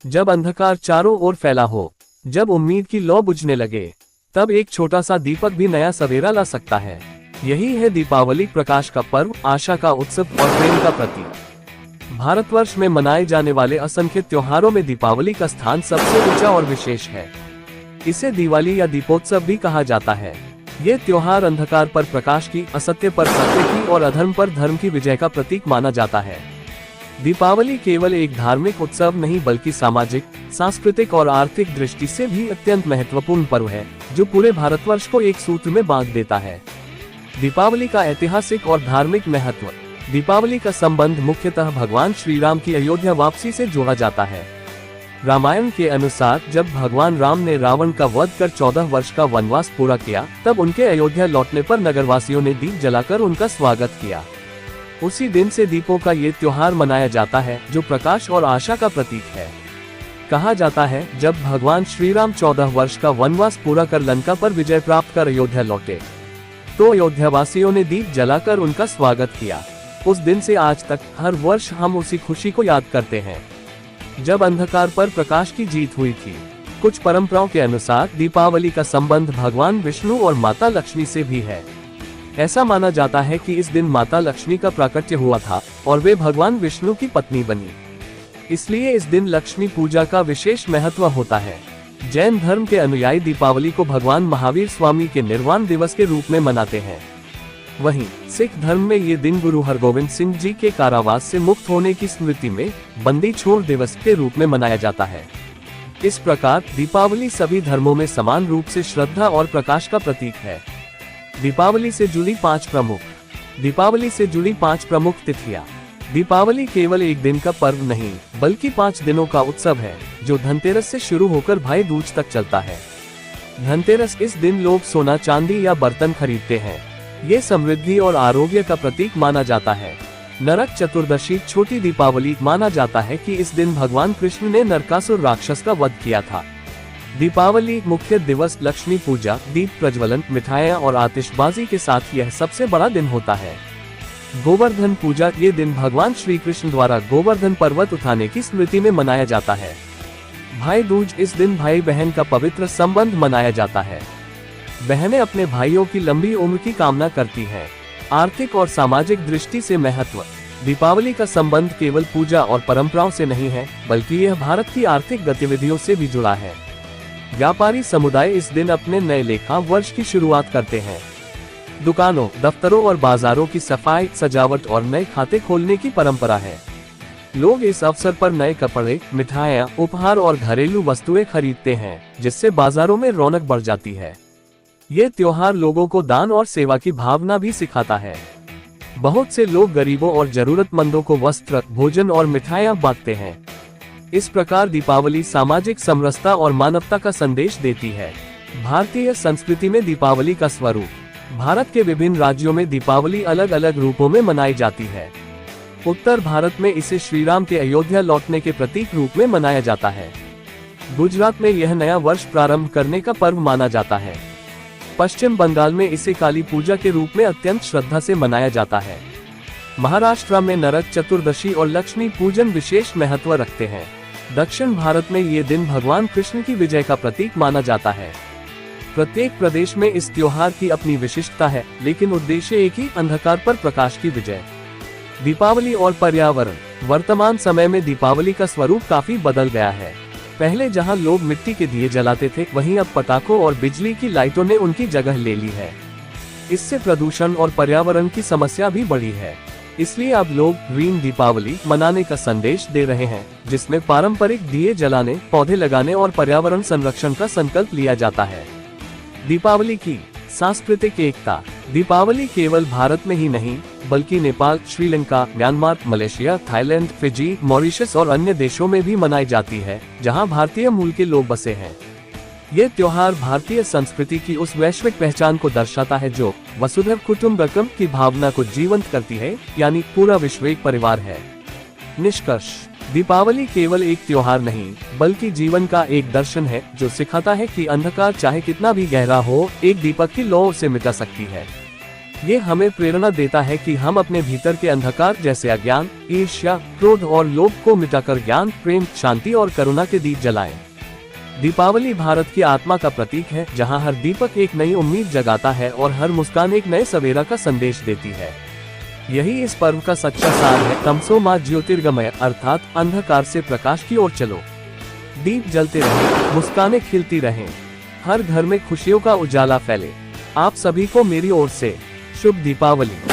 जब अंधकार चारों ओर फैला हो, जब उम्मीद की लौ बुझने लगे, तब एक छोटा सा दीपक भी नया सवेरा ला सकता है। यही है दीपावली, प्रकाश का पर्व, आशा का उत्सव और प्रेम का प्रतीक। भारतवर्ष में मनाए जाने वाले असंख्य त्योहारों में दीपावली का स्थान सबसे ऊंचा और विशेष है। इसे दिवाली या दीपोत्सव भी कहा जाता है। ये त्योहार अंधकार पर प्रकाश की, असत्य पर सत्य की और अधर्म पर धर्म की विजय का प्रतीक माना जाता है। दीपावली केवल एक धार्मिक उत्सव नहीं बल्कि सामाजिक, सांस्कृतिक और आर्थिक दृष्टि से भी अत्यंत महत्वपूर्ण पर्व है, जो पूरे भारतवर्ष को एक सूत्र में बांध देता है। दीपावली का ऐतिहासिक और धार्मिक महत्व। दीपावली का संबंध मुख्यतः भगवान श्री राम की अयोध्या वापसी से जोड़ा जाता है। रामायण के अनुसार जब भगवान राम ने रावण का वध कर 14 वर्ष का वनवास पूरा किया, तब उनके अयोध्या लौटने पर नगरवासियों ने दीप जलाकर उनका स्वागत किया। उसी दिन से दीपों का ये त्योहार मनाया जाता है, जो प्रकाश और आशा का प्रतीक है। कहा जाता है, जब भगवान श्री राम 14 वर्ष का वनवास पूरा कर लंका पर विजय प्राप्त कर अयोध्या लौटे, तो अयोध्यावासियों ने दीप जलाकर उनका स्वागत किया। उस दिन से आज तक हर वर्ष हम उसी खुशी को याद करते हैं, जब अंधकार पर प्रकाश की जीत हुई थी। कुछ परंपराओं के अनुसार दीपावली का संबंध भगवान विष्णु और माता लक्ष्मी से भी है। ऐसा माना जाता है कि इस दिन माता लक्ष्मी का प्राकट्य हुआ था और वे भगवान विष्णु की पत्नी बनी। इसलिए इस दिन लक्ष्मी पूजा का विशेष महत्व होता है। जैन धर्म के अनुयायी दीपावली को भगवान महावीर स्वामी के निर्वाण दिवस के रूप में मनाते हैं। वहीं सिख धर्म में ये दिन गुरु हरगोविंद सिंह जी के कारावास से मुक्त होने की स्मृति में बंदी छोड़ दिवस के रूप में मनाया जाता है। इस प्रकार दीपावली सभी धर्मों में समान रूप से श्रद्धा और प्रकाश का प्रतीक है। दीपावली से जुड़ी 5 प्रमुख तिथियां। दीपावली केवल एक दिन का पर्व नहीं बल्कि 5 दिनों का उत्सव है, जो धनतेरस से शुरू होकर भाई दूज तक चलता है। धनतेरस, इस दिन लोग सोना, चांदी या बर्तन खरीदते हैं। ये समृद्धि और आरोग्य का प्रतीक माना जाता है। नरक चतुर्दशी, छोटी दीपावली, माना जाता है कि इस दिन भगवान कृष्ण ने नरकासुर राक्षस का वध किया था। दीपावली मुख्य दिवस, लक्ष्मी पूजा, दीप प्रज्वलन, मिठाइयाँ और आतिशबाजी के साथ यह सबसे बड़ा दिन होता है। गोवर्धन पूजा, ये दिन भगवान श्री कृष्ण द्वारा गोवर्धन पर्वत उठाने की स्मृति में मनाया जाता है। भाई दूज, इस दिन भाई बहन का पवित्र संबंध मनाया जाता है। बहनें अपने भाइयों की लंबी उम्र की कामना करती हैं। आर्थिक और सामाजिक दृष्टि से महत्व। दीपावली का संबंध केवल पूजा और परंपराओं से नहीं है, बल्कि यह भारत की आर्थिक गतिविधियों से भी जुड़ा है। व्यापारी समुदाय इस दिन अपने नए लेखा वर्ष की शुरुआत करते हैं। दुकानों, दफ्तरों और बाजारों की सफाई, सजावट और नए खाते खोलने की परंपरा है। लोग इस अवसर पर नए कपड़े, मिठाइयाँ, उपहार और घरेलू वस्तुएं खरीदते हैं, जिससे बाजारों में रौनक बढ़ जाती है। ये त्योहार लोगों को दान और सेवा की भावना भी सिखाता है। बहुत से लोग गरीबों और जरूरतमंदों को वस्त्र, भोजन और मिठाइयाँ बांटते हैं। इस प्रकार दीपावली सामाजिक समरसता और मानवता का संदेश देती है। भारतीय संस्कृति में दीपावली का स्वरूप। भारत के विभिन्न राज्यों में दीपावली अलग अलग रूपों में मनाई जाती है। उत्तर भारत में इसे श्री राम के अयोध्या लौटने के प्रतीक रूप में मनाया जाता है। गुजरात में यह नया वर्ष प्रारंभ करने का पर्व माना जाता है। पश्चिम बंगाल में इसे काली पूजा के रूप में अत्यंत श्रद्धा से मनाया जाता है। महाराष्ट्र में नरक चतुर्दशी और लक्ष्मी पूजन विशेष महत्व रखते हैं। दक्षिण भारत में ये दिन भगवान कृष्ण की विजय का प्रतीक माना जाता है। प्रत्येक प्रदेश में इस त्योहार की अपनी विशिष्टता है, लेकिन उद्देश्य एक ही, अंधकार पर प्रकाश की विजय। दीपावली और पर्यावरण। वर्तमान समय में दीपावली का स्वरूप काफी बदल गया है। पहले जहां लोग मिट्टी के दिए जलाते थे, वहीं अब पटाखों और बिजली की लाइटों ने उनकी जगह ले ली है। इससे प्रदूषण और पर्यावरण की समस्या भी बढ़ी है। इसलिए अब लोग ग्रीन दीपावली मनाने का संदेश दे रहे हैं, जिसमें पारंपरिक दिए जलाने, पौधे लगाने और पर्यावरण संरक्षण का संकल्प लिया जाता है। दीपावली की सांस्कृतिक एकता। दीपावली केवल भारत में ही नहीं बल्कि Nepal, Sri Lanka, Myanmar, Malaysia, Thailand, Fiji, Mauritius और अन्य देशों में भी मनाई जाती है, जहां भारतीय मूल के लोग बसे हैं। ये त्योहार भारतीय संस्कृति की उस वैश्विक पहचान को दर्शाता है जो वसुधैव कुटुंबकम की भावना को जीवंत करती है, यानी पूरा विश्व एक परिवार है। निष्कर्ष, दीपावली केवल एक त्योहार नहीं बल्कि जीवन का एक दर्शन है, जो सिखाता है कि अंधकार चाहे कितना भी गहरा हो, एक दीपक की लौ उसे मिटा सकती है। ये हमें प्रेरणा देता है कि हम अपने भीतर के अंधकार जैसे अज्ञान, ईर्ष्या, क्रोध और लोभ को मिटाकर ज्ञान, प्रेम, शांति और करुणा के दीप जलाएं। दीपावली भारत की आत्मा का प्रतीक है, जहां हर दीपक एक नई उम्मीद जगाता है और हर मुस्कान एक नए सवेरा का संदेश देती है। यही इस पर्व का सच्चा सार है। तमसो मा ज्योतिर्गमय, अर्थात अंधकार से प्रकाश की ओर चलो। दीप जलते रहें, मुस्कानें खिलती रहें, हर घर में खुशियों का उजाला फैले। आप सभी को मेरी ओर से शुभ दीपावली।